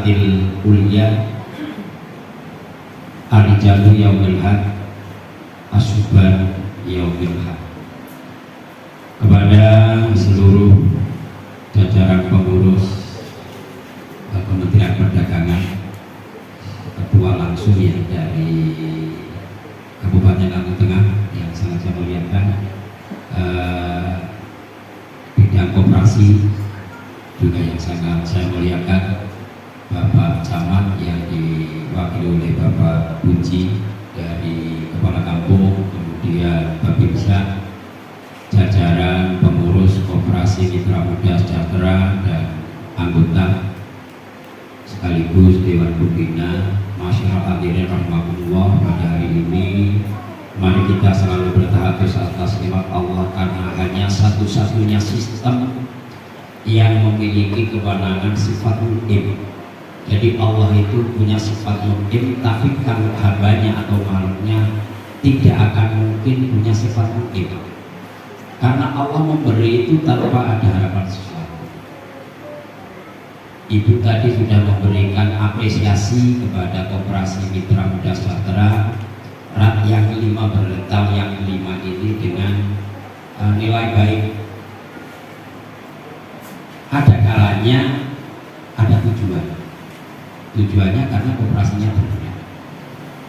salatil ulia Arijalu yaumil haq Asyuban yaumil haq. Kepada seluruh jajaran pengurus Kementerian Perdagangan, ketua langsung yang dari Kabupaten Lampung Tengah yang sangat saya muliakan, bidang koperasi juga yang sangat saya muliakan, Bapak Camat yang diwakili oleh Bapak Puji dari Kepala Kampung, kemudian Babinsa, jajaran pengurus Koperasi Mitra Muda Sejahtera dan anggota sekaligus Dewan Pembina. Masyaallah hadirin rahmatullah, pada hari ini mari kita selalu bertahadus atas nikmat Allah, karena hanya satu-satunya sistem yang memiliki kewenangan sifat mu'im. Jadi Allah itu punya sifat mu'im, tapi kalau hambanya atau makhluknya tidak akan mungkin punya sifat mu'im, karena Allah memberi itu tanpa ada harapan sesuatu. Ibu tadi sudah memberikan apresiasi kepada Koperasi Mitra Muda Sejahtera RAT yang kelima berletau yang kelima ini dengan nilai baik. Ada kalanya ada tujuannya karena koperasinya benar.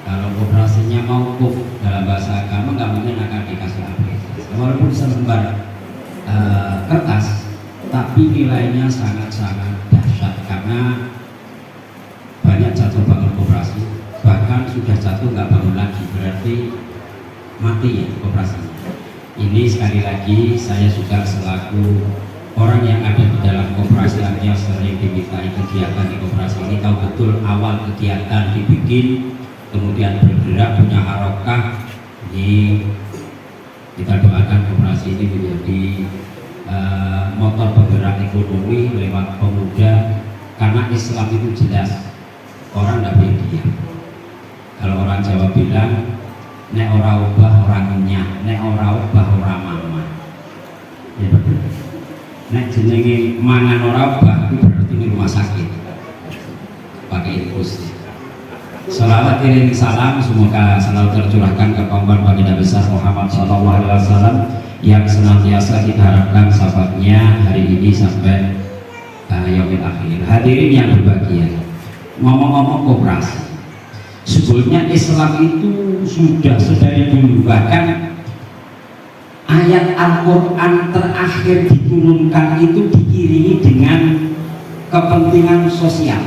Kalau koperasinya mauquf dalam bahasa agama nggak mungkin akan dikasih apresiasi, walaupun selembar kertas, tapi nilainya sangat-sangat dahsyat karena banyak jatuh bangun koperasi, bahkan sudah jatuh nggak bangun lagi, berarti mati ya koperasinya. Ini sekali lagi saya juga selaku orang yang ada di dalam koperasi, artinya sering dimintai kegiatan di koperasi ini, tahu betul awal kegiatan dibikin, kemudian bergerak, punya harokah. Ini kita doakan koperasi ini menjadi motor penggerak ekonomi lewat pemuda, karena Islam itu jelas, orang tidak boleh diam. Kalau orang Jawa bilang, nek ora ubah orang nyah, nek ora ubah orang mama. Ya betul. Nek jenenge mangan ora ubah itu berarti ini rumah sakit. Pakai infus. Salawat iring salam semoga selalu tercurahkan ke kawan baginda besar Muhammad SAW yang senantiasa kita harapkan sahabatnya hari ini sampai yaumil akhir. Hadirin yang berbahagia, ngomong-ngomong koperasi, sebetulnya Islam itu sudah sedari dulu, bahkan ayat Al-Quran terakhir diturunkan itu diiringi dengan kepentingan sosial,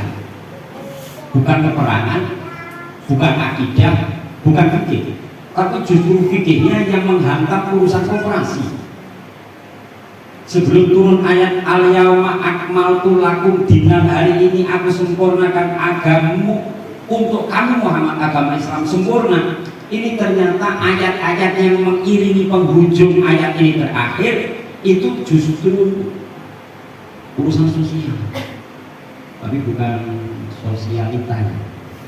bukan peperangan, bukan akidah, bukan fikih, tapi justru fikihnya yang menghantam urusan koperasi. Sebelum turun ayat al-yauma akmaltu lakum dinan, hari ini aku sempurnakan agamamu untuk kamu Muhammad, agama Islam sempurna. Ini ternyata ayat-ayat yang mengiringi penghujung ayat ini terakhir itu justru urusan sosial, tapi bukan sosialitanya.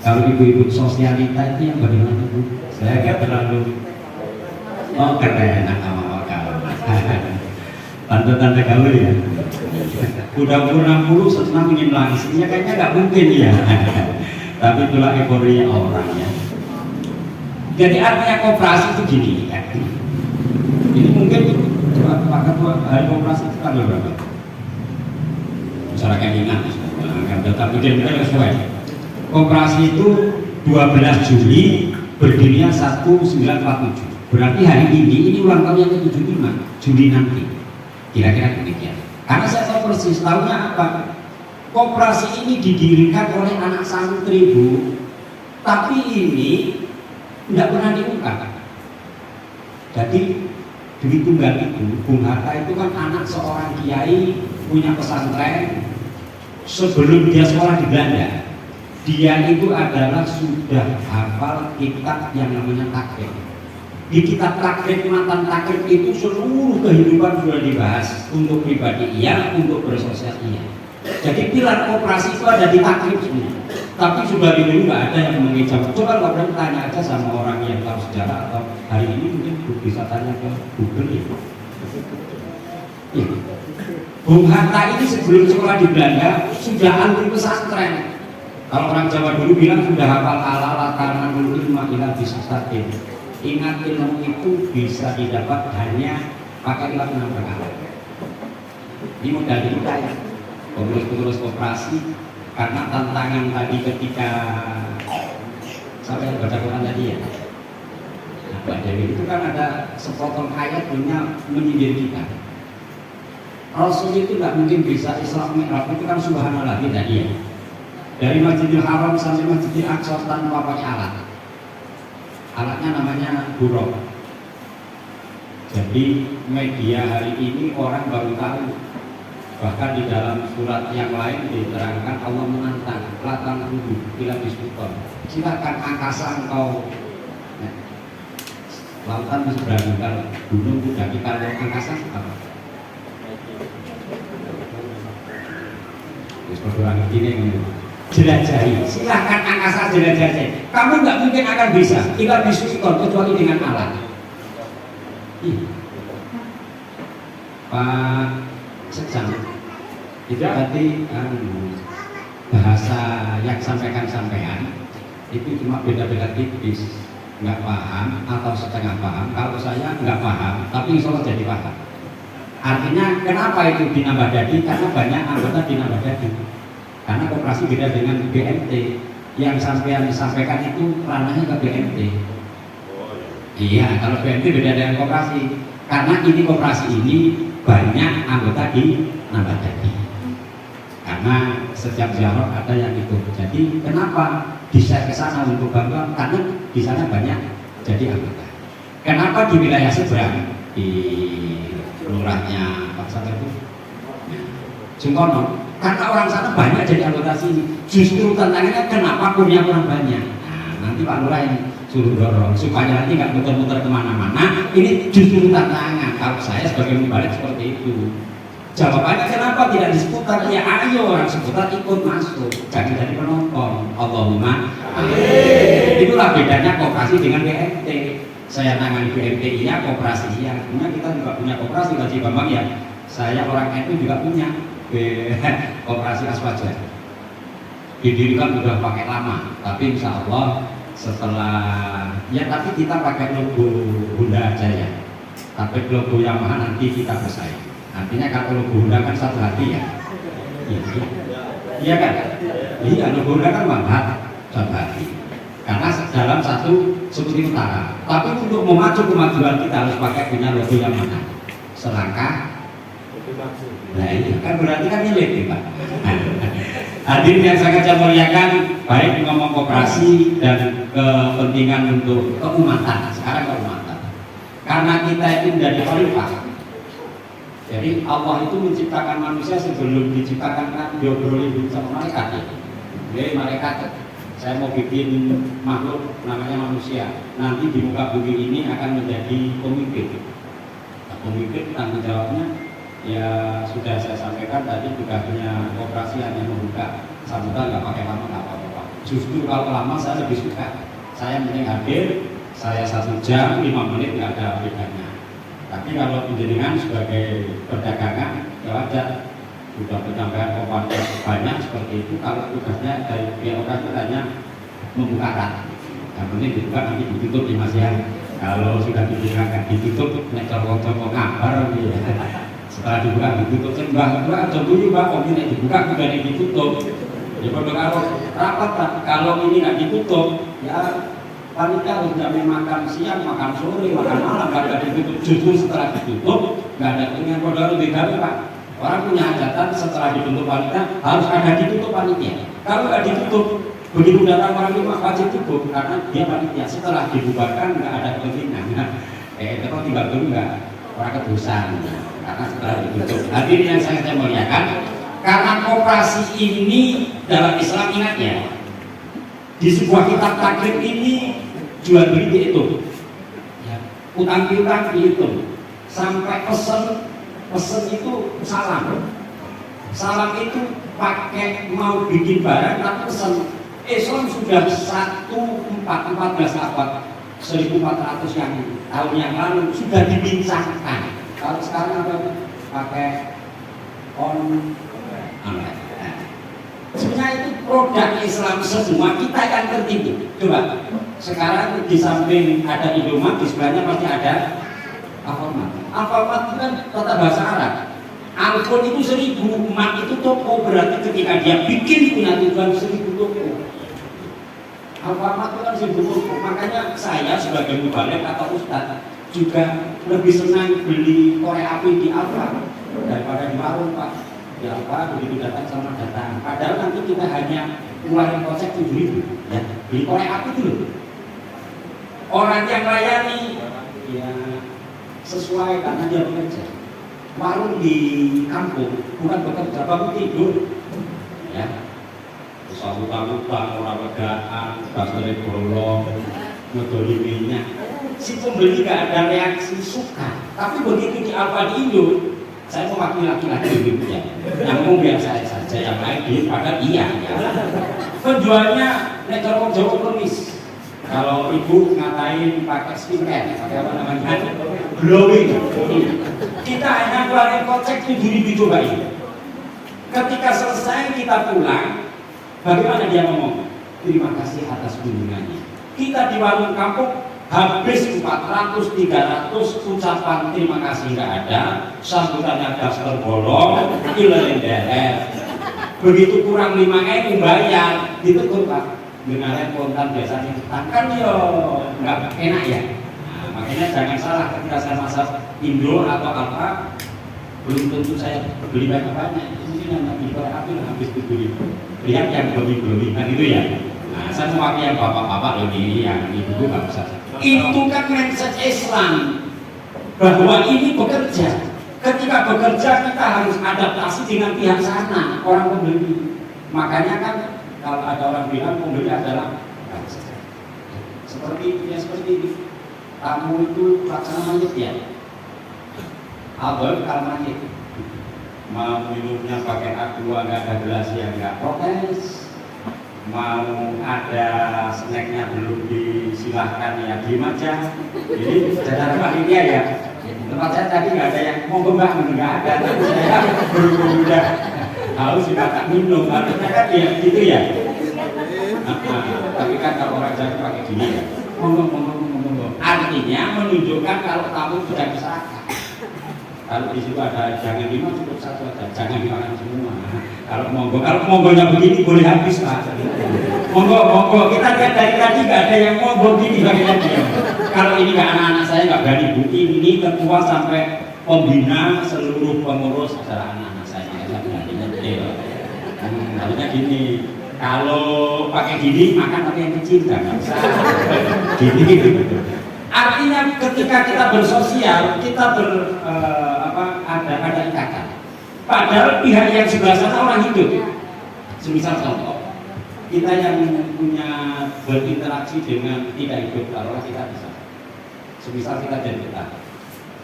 Kalau ibu-ibu sosialita itu yang bagaimana Bu? Saya gak terlalu keren sama kamu. Tante-tante gaul ya. Udah umur 60 senang ingin langsingnya kayaknya gak mungkin ya. Tapi itulah euforinya orangnya. Jadi artinya koperasi itu gini ya. Ini mungkin Pak Ketua hari koperasi itu tanggal berapa? Masyarakat ingat, tetap mungkin sesuai. Koperasi itu 12 Juli, berdirinya 1947. Berarti hari ini ulang tahun yang ke-75, Juli nanti. Kira-kira demikian. Karena saya tahu persis, tahunya apa? Koperasi ini didirikan oleh anak santri Bu, tapi ini tidak pernah diungkap. Jadi duit tunggal itu, Bung Hatta itu kan anak seorang kiai punya pesantren. Sebelum dia sekolah di Belanda, dia itu adalah sudah hafal kitab yang namanya takrib. Di kitab takrib, matan takrib itu seluruh kehidupan sudah dibahas, untuk pribadi iya, untuk bersosial iya. Jadi pilar koperasi itu ada di takrib semua. Tapi sudah dulu nggak ada yang mengejawab. Coba kalau berani tanya aja sama orang yang tahu sejarah, atau hari ini mungkin bisa tanya ke Google ya. Bung Hatta ini sebelum sekolah di Belanda sudah alumni pesantren. Kalau orang Jawa dulu bilang sudah hafal ala karena ilma ila bisasatin. Ingat ilmu itu bisa didapat hanya pakai ilmu 6 perkara. Ini modal kita ya, pengurus-pengurus koperasi, karena tantangan tadi ketika sampai baca Quran tadi ya. Nah, Mbak Dewi itu kan ada sepotong ayat punya menyindir kita. Rasul itu nggak mungkin bisa Isra Mi'raj, itu kan subhanallah tidak dia. Dari Masjidil Haram sampai Masjidil Aqsa tanpa pakai alat. Alatnya namanya buruk. Jadi media hari ini orang baru tahu. Bahkan di dalam surat yang lain diterangkan Allah menantang latang rudu bila diskutor. Silakan angkasa engkau. Nah, lautan di seberang kalau gunung sudah kita lihat angkasa apa? Terus berdoa ini jelajahi, silahkan angkasa jelajahi. Kamu nggak mungkin akan bisa kita diskutor kecuali dengan alat. Pak Sejam itu tadi bahasa yang sampaikan sampean itu cuma beda-beda tipis, nggak paham atau setengah paham. Kalau saya nggak paham, tapi insya Allah jadi paham. Artinya kenapa itu dinambah jadi? Karena banyak anggota dinambah jadi. Karena koperasi beda dengan BMT. Yang sampean disampaikan itu ranahnya ke BMT. Iya, kalau BMT beda dengan koperasi. Karena ini koperasi ini banyak anggota di nambah jadi. Karena setiap ziarah ada yang itu. Jadi kenapa bisa ke sana untuk bantuan? Karena di sana banyak jadi anggota. Kenapa di wilayah seberang di lurahnya Pak Sabar itu Sungkono? Karena orang sana banyak jadi anggota sini. Justru tantangannya kenapa punya orang banyak. Nah, nanti Pak Lurah ini suruh dorong supaya nanti nggak muter-muter kemana-mana. Ini justru tantangan. Kalau saya sebagai mubalik seperti itu. Jawabannya kenapa tidak di seputar? Ya ayo orang seputar ikut masuk. Jangan jadi penonton. Allahumma amin. Itulah bedanya koperasi dengan BMT. Saya tangani BMT-nya, koperasinya. Punya kita juga punya koperasi Haji Bambang ya. Saya orang NU juga punya koperasi Aswaja. Didirikan sudah pakai lama, tapi insya Allah setelah ya tapi kita pakai logo Honda aja ya. Tapi logo Yamaha nanti kita bersaing. Artinya kalau logo Honda kan satu hati ya. Iya kan? Iya, logo Honda kan mantap satu hati. Karena dalam satu sekutu utara. Tapi untuk memacu kemajuan kita harus pakai punya logo yang mana? Selangkah. Nah ini kan berarti kan milik nih Pak. Hadirin yang sangat saya muliakan, baik ngomong koperasi dan kepentingan untuk keumatan. Sekarang keumatan. Karena kita itu dari khalifah. Jadi Allah itu menciptakan manusia sebelum diciptakan kan diobrolin sama malaikat ya. Jadi malaikat, saya mau bikin makhluk namanya manusia. Nanti di muka bumi ini akan menjadi pemimpin. Nah, pemimpin tanggung jawabnya ya sudah saya sampaikan tadi juga punya operasi hanya membuka sambutan nggak pakai lama nggak apa-apa. Justru kalau lama saya lebih suka. Saya mending hadir, saya 1 jam 5 menit nggak ada bedanya. Tapi kalau penjaringan sebagai perdagangan ya wajar sudah penyampaian komponen banyak seperti itu. Kalau tugasnya dari pihak orang hanya membuka rat. Yang penting dibuka nanti ditutup di masih kalau sudah dibuka ditutup nekor-nekor ngabar gitu. Setelah dibuka ditutup mbah contohnya mbah kok ini dibuka juga ditutup ya kalau rapat kalau ini nggak ditutup ya panitia sudah makan siang makan sore makan malam nggak ditutup justru setelah ditutup nggak ada dengan kodal lebih gawe Pak orang punya hajatan setelah ditutup panitia harus ada ditutup panitia kalau nggak ditutup begitu datang orang lima wajib tutup karena dia panitia setelah dibubarkan nggak ada kepentingan itu kok tinggal dulu nggak orang kedusan karena setelah ditutup. Hadirin yang sangat saya muliakan, karena koperasi ini dalam Islam ingat ya, di sebuah kitab takrib ini jual beli dihitung, ya. Utang piutang dihitung, sampai pesen itu salam itu pakai mau bikin barang tapi pesen Islam sudah 1414 abad 1400 yang tahun yang lalu sudah dibincangkan. Kalau sekarang apa pakai online. Sebenarnya itu produk Islam semua, kita yang tertipu. Coba sekarang di samping ada Indomaret, di sebelahnya pasti ada Alfamart. Alfamart itu kan kata bahasa Arab. Alfon itu 1000, mat itu toko, berarti ketika dia bikin punya tujuan 1000 toko. Alfamart itu kan 1000 toko. Makanya saya sebagai mubalek atau ustadz juga lebih senang beli korek api di Alfa daripada di warung, Pak. Di Alfa begitu datang sama datang. Padahal nanti kita hanya keluarin kocek 7.000, ya. Beli korek api dulu. Orang yang layani ya sesuai karena dia bekerja. Warung di kampung bukan bekerja, bangun tidur, ya. Utang-utang, orang wedaan, dasarnya bolong, ngedoli minyak. Si pembeli gak ada reaksi suka. Tapi begitu di Alfa di Indo, saya mewakili laki-laki gitu ya. Yang mau biar saya saja, yang lain dia pada iya. Ya. Penjualnya nekor jauh permis. Kalau ibu ngatain pakai skincare, pakai apa namanya? Glowing. Kita hanya keluarin kocek 7.000 coba ini. Ketika selesai kita pulang, bagaimana dia ngomong? Terima kasih atas kunjungannya. Kita di warung kampung habis 400-300 ucapan terima kasih nggak ada, sambutannya daster bolong, ilerin deret. Begitu kurang 5.000 bayar, ditegur Pak. Dengan kontan biasanya kan yo nggak enak ya. Nah, makanya jangan salah ketika saya masak Indo atau apa, belum tentu saya beli banyak-banyak. Mungkin yang beli korek api habis 7.000. Lihat yang belum kan itu ya. Nah, saya mewakili yang bapak-bapak loh ini, yang ibu nggak bisa. Itu kan mindset Islam bahwa ini bekerja. Ketika bekerja kita harus adaptasi dengan pihak sana, orang pembeli. Makanya kan kalau ada orang bilang pembeli adalah seperti itu ya, seperti ini. Tamu itu laksana mayat ya. Abang kalau mayat mau minumnya pakai aqua, nggak ada gelas ya nggak protes. Mau ada snacknya belum disilahkan ya diem aja. Jadi secara panitia ya. Tempat saya tadi nggak ada yang mau mbak, nggak ada. Tapi saya berhubung udah haus juga tak minum, artinya kan ya gitu ya. Tapi kan kalau orang Jawa pakai gini ya, ngomong. Artinya menunjukkan kalau tamu sudah diserahkan. Kalau di situ ada jangan dimakan cukup satu aja, jangan dimakan semua. Kalau monggonya begini boleh habis Pak. Monggo kita lihat dari tadi nggak ada yang monggo gini bagian dia. Kalau ini nggak anak-anak saya nggak berani Bu, ini ketua sampai pembina seluruh pengurus adalah anak-anak saya. Artinya gini, kalau pakai gini makan tapi yang kecil nggak bisa. Gini. Artinya ketika kita bersosial, kita ada ikatan. Padahal pihak yang sebelah sana orang hidup. Semisal contoh, kita yang punya berinteraksi dengan tidak hidup, kalau kita bisa. Semisal kita jadi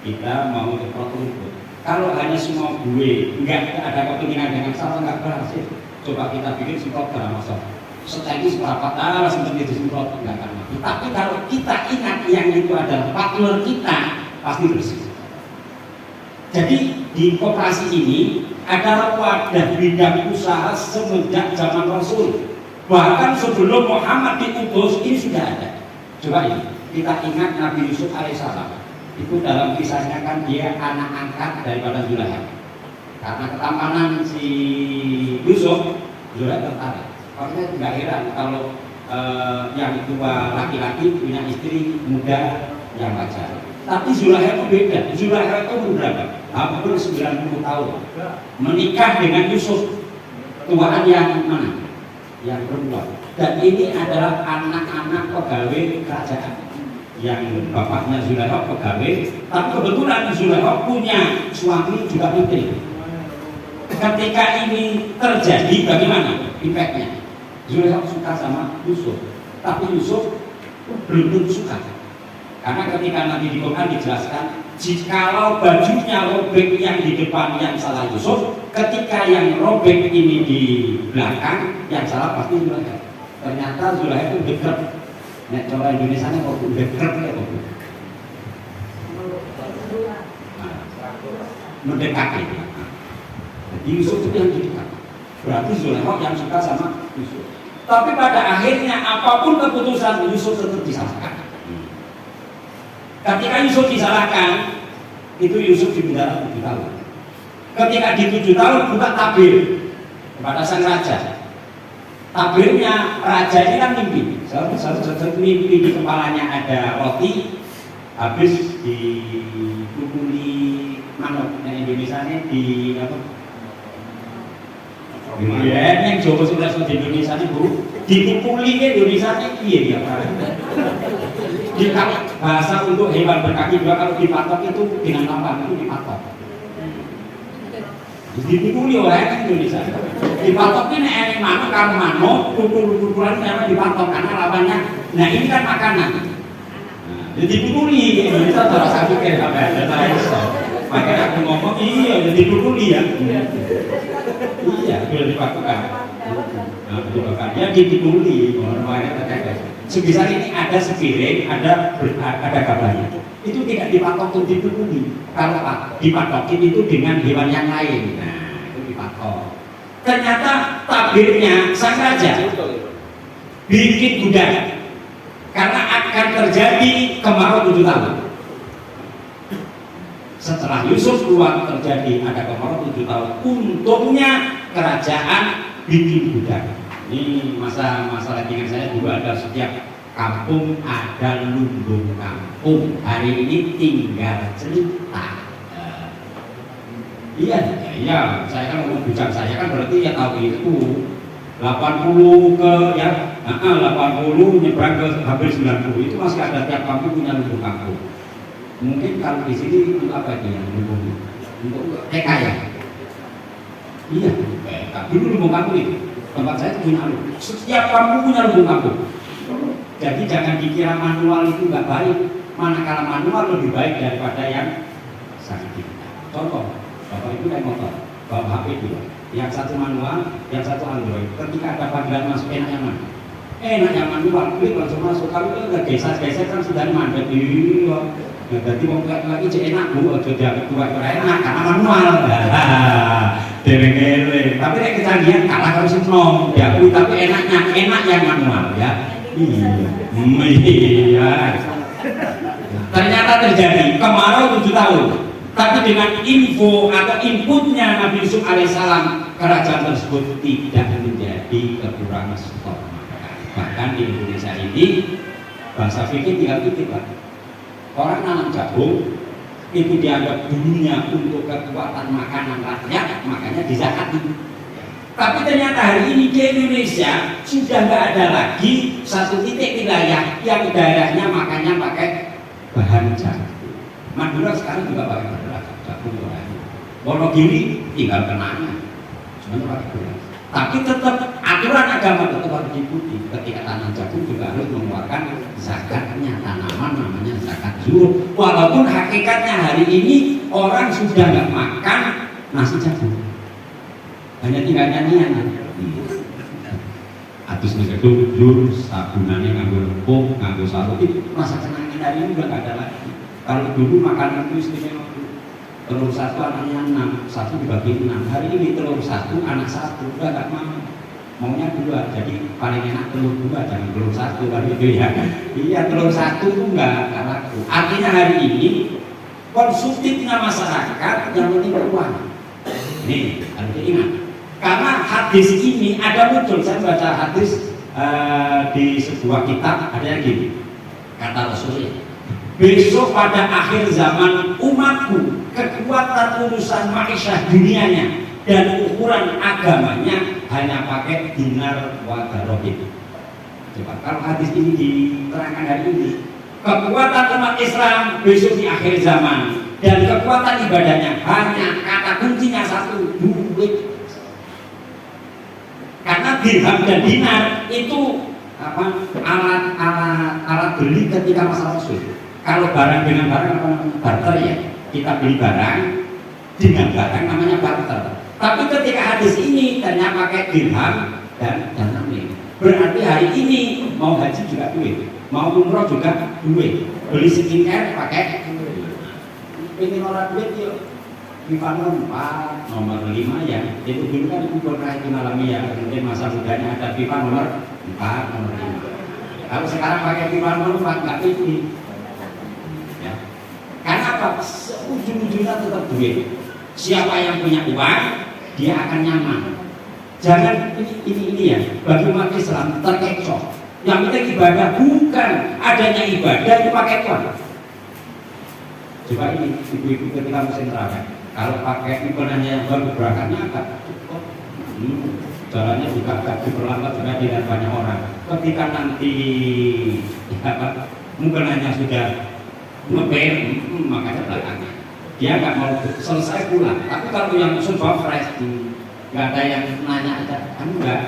kita mau ikut rumput. Kalau hanya semua gue, nggak ada kepentingan dengan sama, nggak berhasil. Coba kita bikin semprot dalam masa. Setelah seberapa taras seperti itu semprot nggak akan mati. Tapi kalau kita ingat yang itu adalah partner kita, pasti bersih. Jadi di koperasi ini adalah wadah bidang usaha semenjak zaman Rasul. Bahkan sebelum Muhammad diutus ini sudah ada. Coba ini kita ingat Nabi Yusuf alaihissalam. Itu dalam kisahnya kan dia anak angkat daripada Zulaikha. Karena ketampanan si Yusuf, Zulaikha tertarik. Makanya nggak heran kalau yang tua laki-laki punya istri muda yang wajar. Tapi Zulaikha itu beda. Zulaikha itu umur berapa? Hampir 90 tahun. Menikah dengan Yusuf, tuaan yang mana? Yang perempuan. Dan ini adalah anak-anak pegawai kerajaan. Yang bapaknya Zulaikha pegawai, tapi kebetulan Zulaikha punya suami juga putri. Ketika ini terjadi, bagaimana impactnya? Zulaikha suka sama Yusuf, tapi Yusuf belum tentu suka. Karena ketika nanti di Quran dijelaskan, jikalau bajunya robek yang di depan yang salah Yusuf, ketika yang robek ini di belakang yang salah pasti Zulaikha. Ternyata Zulaikha itu dekat. Nek cara Indonesia nya kok dekat ya kok. Mendekati. Jadi Yusuf itu yang dekat. Berarti Zulaikha yang suka sama Yusuf. Tapi pada akhirnya apapun keputusan Yusuf tetap disalahkan. Ketika Yusuf disalahkan, itu Yusuf dipenjara 7 tahun. Ketika di 7 tahun buka tabir kepada sang raja. Tabirnya raja ini kan mimpi. Satu mimpi di kepalanya ada roti, habis dipukuli manuk. Yang Indonesia ini di apa? Yang Jawa sudah di Indonesia ini bu, dipukuli ke Indonesia ini iya dia. Di bahasa untuk hewan berkaki dua kalau dipatok itu dengan lapan itu dipatok. Dipukuli oleh Indonesia. Dipatok ini enek manuk kalau manuk, pukul-pukulan memang dipatok karena lawannya. Nah ini kan makanan. Jadi dipukuli Indonesia terasa pikir apa ya? Makanya aku ngomong iya jadi dipukuli ya. Iya sudah dipakukan. Nah dipakukan ya dipukuli orang-orangnya terkait. Sebisa ini ada sepiring, ada gambarnya. Itu tidak dipatok untuk dipukuli. Kalau dipatokin itu dengan hewan yang lain. Nah, itu dipatok. Ternyata tabirnya sang raja bikin gudang karena akan terjadi kemarau 7 tahun. Setelah Yusuf keluar terjadi ada kemarau 7 tahun. Untungnya kerajaan bikin gudang. Ini masalah dengan saya juga ada setiap kampung ada lumbung kampung. Hari ini tinggal cerita. Iya, saya kan ngomong bujang saya kan berarti ya tahu itu 80 ke ya 80 nyebrang ke hampir 90 itu masih ada tiap kampung punya lumbung kampung. Mungkin kalau di sini untuk apa dia lumbung untuk TK ya? Iya, dulu lumbung kampung itu. Tempat saya punya lumbung. Setiap kampung punya lumbung kampung. Jadi jangan dikira manual itu nggak baik. Manakala manual lebih baik daripada yang sakit. Contoh, bapak itu naik motor, bawa HP dulu. Yang satu manual, yang satu Android. Ketika ada panggilan masuk enak yang mana? Enak yang manual, klik langsung masuk. Kalau itu udah geser kan sudah mandek. Iya. Nah, jadi mau lagi enak bu, jadi tua enak karena manual. Dereng-dereng. Tapi nek kecanggihan kalah kalau seneng diakui, tapi enak yang manual ya. Iya. Ternyata terjadi kemarau 7 tahun. Tapi dengan info atau inputnya Nabi Yusuf alaihissalam, kerajaan tersebut tidak menjadi kekurangan stok makanan. Bahkan di Indonesia ini bahasa fikih tinggal titip lah. Orang nanam jagung itu dianggap dulunya untuk kekuatan makanan rakyat, makanya dizakati. Tapi ternyata hari ini di Indonesia sudah nggak ada lagi satu titik wilayah yang daerahnya makannya pakai bahan jagung. Madura sekarang juga pakai bahan jagung. Wonogiri tinggal kenanya, semuanya pakai beras. Tapi tetap aturan agama tetap harus diikuti. Ketika tanam jagung juga harus mengeluarkan zakatnya tanaman, namanya zakat zuhur. Walaupun hakikatnya hari ini orang sudah nggak makan nasi jagung, hanya tinggal nyanyian. Atus negedung jur sabunannya nganggo lempung, nganggo sarung itu masa kenangan hari ini udah nggak ada lagi. Kalau dulu makanan itu istimewa, telur satu anaknya 6, satu dibagi 6. Hari ini telur satu anak 1 udah nggak maunya 2. Jadi paling enak telur 2 jangan telur 1 kan itu ya. Iya telur 1 itu nggak laku. Artinya hari ini konsumtifnya masyarakat yang penting uang. Nih harus diingat. Karena hadis ini ada muncul, saya baca hadis di sebuah kitab ada yang gini, kata Rasulullah, besok pada akhir zaman umatku kekuatan urusan ma'isyah dunianya dan ukuran agamanya hanya pakai dinar wa dirham. Coba kalau hadis ini diterangkan hari ini, kekuatan umat Islam besok di akhir zaman dan kekuatan ibadahnya hanya kata kuncinya satu, duit. Karena dirham dan dinar itu apa alat beli ketika masa Rasul. Kalau barang dengan barang apa namanya? Barter ya. Kita beli barang dengan barang namanya barter. Tapi ketika hadis ini ternyata pakai dirham dan dirham. Berarti hari ini mau haji juga duit, mau umroh juga duit. Beli skincare pakai duit. Ini orang duit yuk. FIFA nomor 5 ya, itu dulu kan itu mengalami ya, kemudian masa mudanya ada FIFA nomor 4, nomor 5. Kalau sekarang pakai FIFA nomor 4 nggak pilih. Ya. Karena apa? Ujung-ujungnya tetap duit. Siapa yang punya uang, dia akan nyaman. Jangan ini ya, bagi umat Islam terkecoh. Yang penting ibadah, bukan adanya ibadah itu pakai uang. Coba ini ibu-ibu ketika musim terawih, kalau pakai ikonanya yang baru berangkatnya agak cukup. Jalannya juga agak diperlambat juga tidak banyak orang. Ketika nanti mukanya sudah ngeber, makanya belakangnya dia nggak mau selesai pulang. Tapi kalau yang sudah fresh, nggak ada yang nanya aja, kan enggak.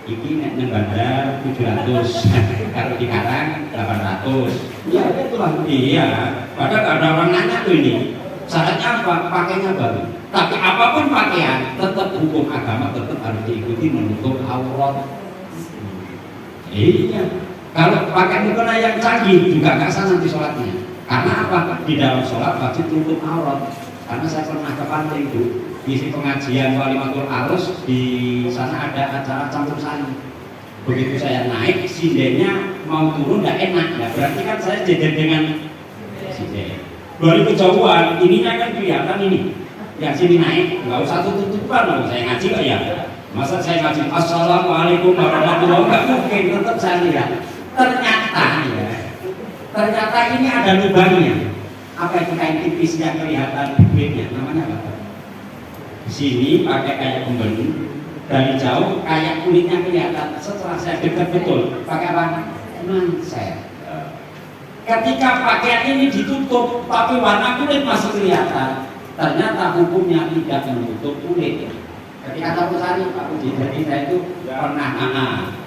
Iki nek bandar 700, kalau di Karang 800. Ya itulah iya. Padahal ada orang nanya tuh ini. Syaratnya apa? Pakainya baru. Tapi apapun pakaian, tetap hukum agama tetap harus diikuti, menutup aurat. Iya. Kalau pakai mukena yang canggih juga nggak sah nanti sholatnya. Karena apa? Di dalam sholat wajib tutup aurat. Karena saya pernah ke pantai itu, isi pengajian Walimatul Arus, di sana ada acara campur sari. Begitu saya naik, sindennya mau turun nggak enak, ya berarti kan saya jejer dengan sinden. Dari kejauhan, ininya kan kelihatan ini. Yang sini naik, nggak usah tutup-tutupan loh. Saya ngaji kok ya. Masa saya ngaji Assalamualaikum warahmatullahi wabarakatuh, nggak mungkin, tetap saya lihat. Ternyata ini ada lubangnya. Apa itu kain tipis yang kelihatan kulitnya, namanya apa? Di sini pakai kayak pembeli, dari jauh kayak kulitnya kelihatan. Setelah saya dekat betul, pakai apa? Manset. Ketika pakaian ini ditutup, tapi warna kulit masih kelihatan. Ternyata hukumnya tidak menutup kulit. Ketika tahu sari, Pak Puji, jadi saya itu pernah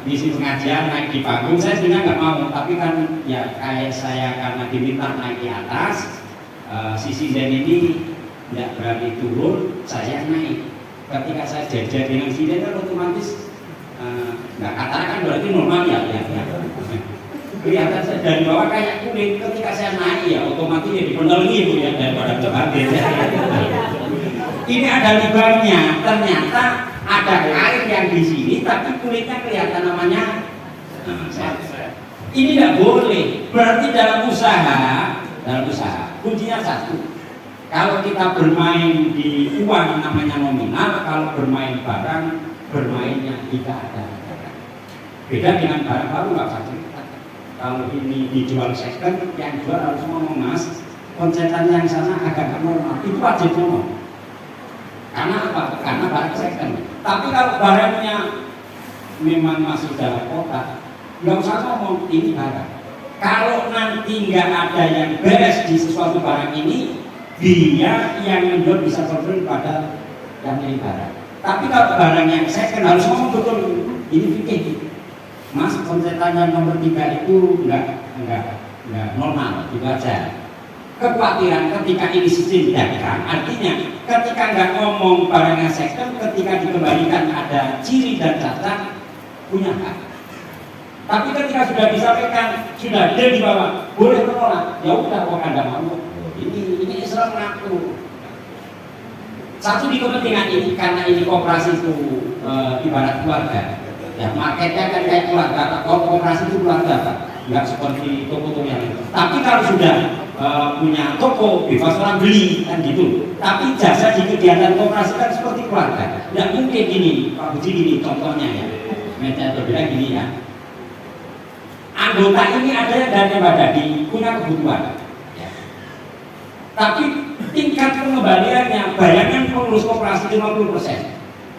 ngisi pengajian naik di panggung. Saya sebenarnya nggak mau, tapi kan ya kayak saya karena diminta naik di atas, si sinden ini tidak berani turun, saya naik. Ketika saya jajar dengan sinden kan otomatis nggak katakan berarti normal ya. Kelihatan saya dari bawah kayak kulit. Ketika saya naik ya otomatis ya dipenuhi bu ya daripada kebatin. Ini ada lubangnya. Ternyata ada air yang di sini, tapi kulitnya kelihatan namanya. Ini tidak boleh. Berarti dalam usaha kuncinya satu. Kalau kita bermain di uang namanya nominal, kalau bermain barang bermainnya tidak ada. Beda dengan barang baru nggak usah cerita. Kalau ini dijual second, yang jual harus ngomong mas, konsetan yang sana agak normal, itu wajib ngomong. Karena apa? Karena barang second. Tapi kalau barangnya memang masih dalam kotak, nggak usah ngomong ini barang. Kalau nanti nggak ada yang beres di sesuatu barang ini, dia yang menjual bisa kontrol pada yang ini barang. Tapi kalau barang yang second harus ngomong betul, ini fikih. Mas, konsetannya nomor 3 itu enggak normal, dibaca. Kekhawatiran ketika ini ditindakan, artinya ketika nggak ngomong barangnya second, ketika dikembalikan ada ciri dan cacat, punya hak. Tapi ketika sudah disampaikan, sudah ada di bawah, boleh menolak. Ya udah, kok Anda mau? Ini Islam mengaku. Satu di kepentingan ini, karena ini koperasi itu ibarat keluarga. Ya marketnya kan kayak keluarga. Kalau koperasi itu keluarga, Pak. Nggak seperti toko-toko yang itu. Tapi kalau sudah punya toko, bebas orang beli kan gitu. Tapi jasa di kegiatan koperasi kan seperti keluarga. Nggak mungkin gini, Pak Budi gini contohnya ya. Metode berbeda gini ya. Anggota ini ada yang dari badadi punya kebutuhan. Ya. Tapi tingkat pengembaliannya, bayangkan pengurus koperasi 50%.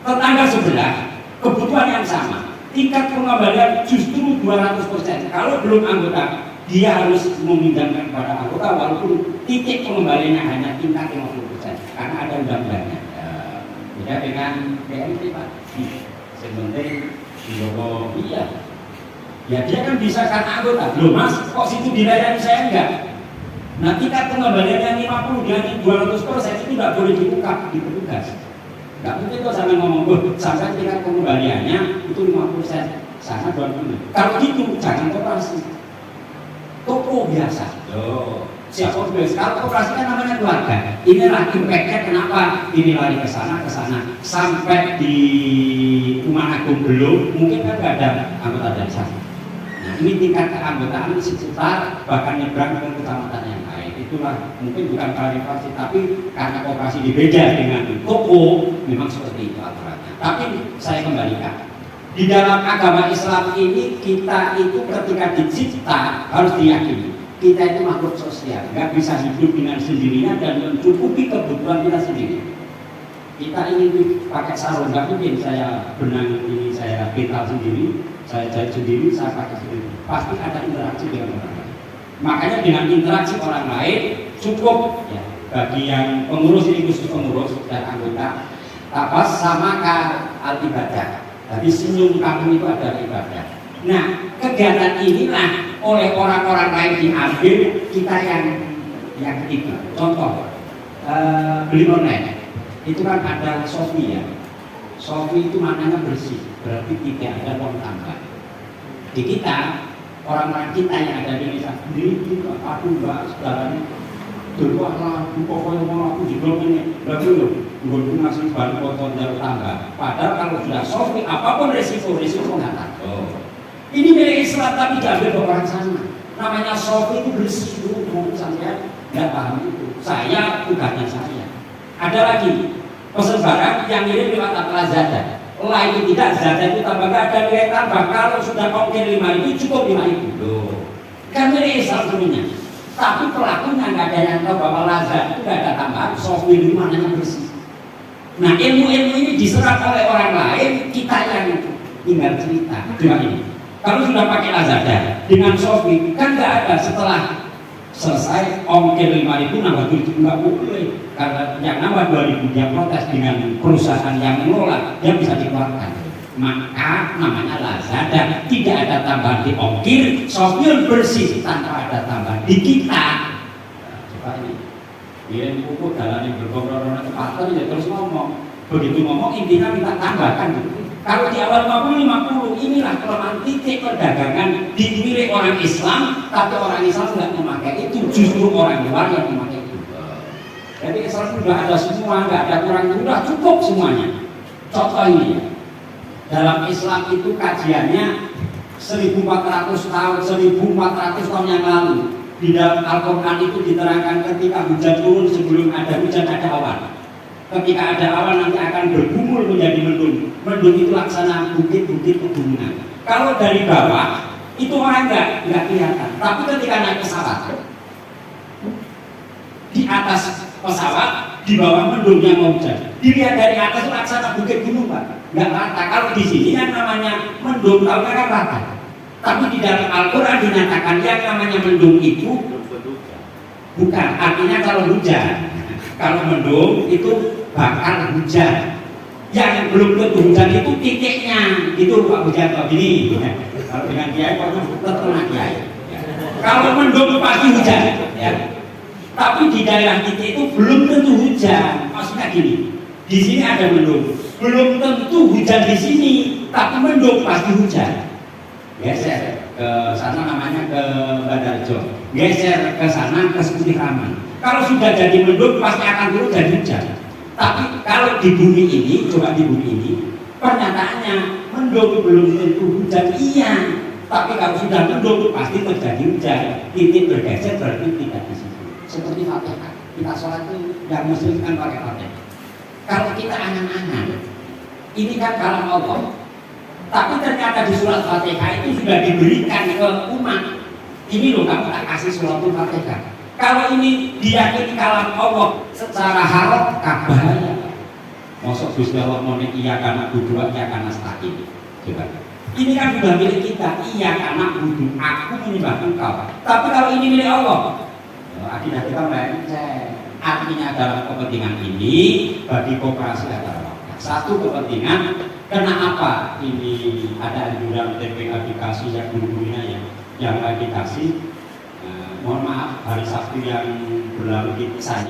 Tetangga sebelah kebutuhan yang sama, tingkat pengembalian justru 200%. Kalau belum anggota, dia harus memindahkan kepada anggota walaupun titik pengembaliannya hanya tingkat 50%, karena ada undang-undangnya. Beda dengan PMT Pak. Sebenarnya iya. Ya dia kan bisa karena anggota. Belum mas, kok situ dilayani saya enggak? Nah tingkat pengembaliannya 50 dan 200% itu nggak boleh dibuka di petugas. Nggak mungkin kok sampai ngomong, sampai tingkat pengembaliannya itu 50%, sangat 20%. Kalau gitu jangan koperasi, toko biasa. Siapa bebas? Kalau koperasi kan namanya keluarga. Inilah impactnya kenapa ini lari ke sana sampai di Tumanagung belum mungkin kan nggak ada anggota dari sana. Nah ini tingkat keanggotaan sekitar bahkan nyebrang ke kecamatan yang lain. Itulah mungkin bukan klarifikasi tapi karena koperasi dibeda dengan toko memang seperti itu aturannya. Tapi saya kembalikan di dalam agama Islam ini kita itu ketika dicipta harus diyakini kita itu makhluk sosial, nggak bisa hidup dengan sendirinya dan mencukupi kebutuhan kita sendiri. Kita ingin pakai sarung, nggak mungkin saya benang ini, saya pintal sendiri, saya jahit sendiri, saya pakai sendiri. Pasti ada interaksi dengan orang lain. Makanya dengan interaksi orang lain cukup ya, bagi yang pengurus ini khusus pengurus dan anggota apa sama al ibadah. Jadi senyum kamu itu adalah ibadah. Nah kegiatan inilah oleh orang-orang lain diambil, kita yang ketiga. Contoh beli online itu kan ada Shopee ya. Shopee itu maknanya bersih, berarti tidak ada uang tambah. Di kita orang-orang kita yang ada di Indonesia sendiri aku mbak segalanya dulu pokoknya mau aku juga ini lalu gue ngasih bahan kotor dari tambah. Padahal kalau sudah Shopee apapun resiko nggak tahu. Ini milik Islam tapi diambil ke orang sana. Namanya Shopee itu bersih dulu, saya nggak paham itu. Saya tugasnya saya. Ada lagi pesan barang yang mirip lewat Lazada. Lain tidak Lazada itu tambah nggak ada nilai tambah. Kalau sudah ongkir 5.000 cukup 5.000 loh. Kan milik Islam semuanya. Tapi pelakunya nggak ada yang tahu bahwa Lazada itu nggak ada tambahan. Shopee itu maknanya bersih. Nah ilmu-ilmu ini diserap oleh orang lain, kita yang tinggal cerita. Cuma ini. Kalau sudah pakai Lazada dengan Shopee kan nggak ada setelah selesai ongkir 5.000 nambah 7.000 nggak boleh karena yang nambah 2.000 dia protes dengan perusahaan yang mengelola dia bisa dikeluarkan. Maka namanya Lazada tidak ada tambahan di ongkir, Shopee bersih tanpa ada tambahan di kita. Coba ini kirim pupuk dalam yang berkompromi cepat ya terus ngomong begitu ngomong intinya minta tambahkan gitu. Kalau di awal 50 inilah kelemahan titik perdagangan dimiliki orang Islam, tapi orang Islam tidak memakai itu, justru orang luar yang memakai itu. Jadi Islam sudah ada semua, nggak ada kurang sudah cukup semuanya. Contoh ini ya, dalam Islam itu kajiannya 1400 tahun, 1400 tahun yang lalu. Di dalam Al-Quran itu diterangkan ketika hujan turun sebelum ada hujan ada awan. Ketika ada awan nanti akan bergumul menjadi mendung. Mendung itu laksana bukit-bukit pegunungan. Kalau dari bawah itu orang nggak kelihatan. Tapi ketika naik pesawat, di atas pesawat di bawah mendung yang mau hujan. Dilihat dari atas itu laksana bukit gunung pak, nggak rata. Kalau di sini yang namanya mendung tahu kan rata. Tapi di dalam Al-Quran dinyatakan yang namanya mendung itu bukan artinya kalau hujan. Kalau mendung itu bakal hujan. Yang belum tentu hujan itu titiknya. Itu Pak hujan kok gini. Kalau dengan kiai kok terkena kiai. Kalau mendung pasti hujan. Ya. Tapi di daerah titik itu belum tentu hujan. Maksudnya gini. Di sini ada mendung. Belum tentu hujan di sini. Tapi mendung pasti hujan. Geser ke sana namanya ke Bandarjo. Geser ke sana ke Seputih Raman. Kalau sudah jadi mendung pasti akan turun jadi hujan. Tapi kalau di bumi ini, coba di bumi ini, pernyataannya mendung belum tentu hujan iya. Tapi kalau sudah mendung pasti terjadi hujan. Titik bergeser berarti tidak di situ. Seperti Fatihah. Kita sholat itu yang muslim kan pakai Fatihah. Kalau kita angan-angan, ini kan kalam Allah. Tapi ternyata di surat Fatihah itu sudah diberikan ke umat. Ini loh kamu tak kasih surat Fatihah. Kalau ini diyakini kalam Allah secara harap kabahaya. Masuk Gusti Allah mau iya karena berdua iya karena setakin. Coba. Ini kan sudah milik kita. Iya karena budu aku menyembah engkau. Tapi kalau ini milik Allah, akidah kita melenceng. Artinya dalam kepentingan ini bagi koperasi adalah satu kepentingan. Kenapa ini ada anjuran TPA dikasih yang dulunya yang lagi kasih? Mohon maaf hari Sabtu yang berlalu kita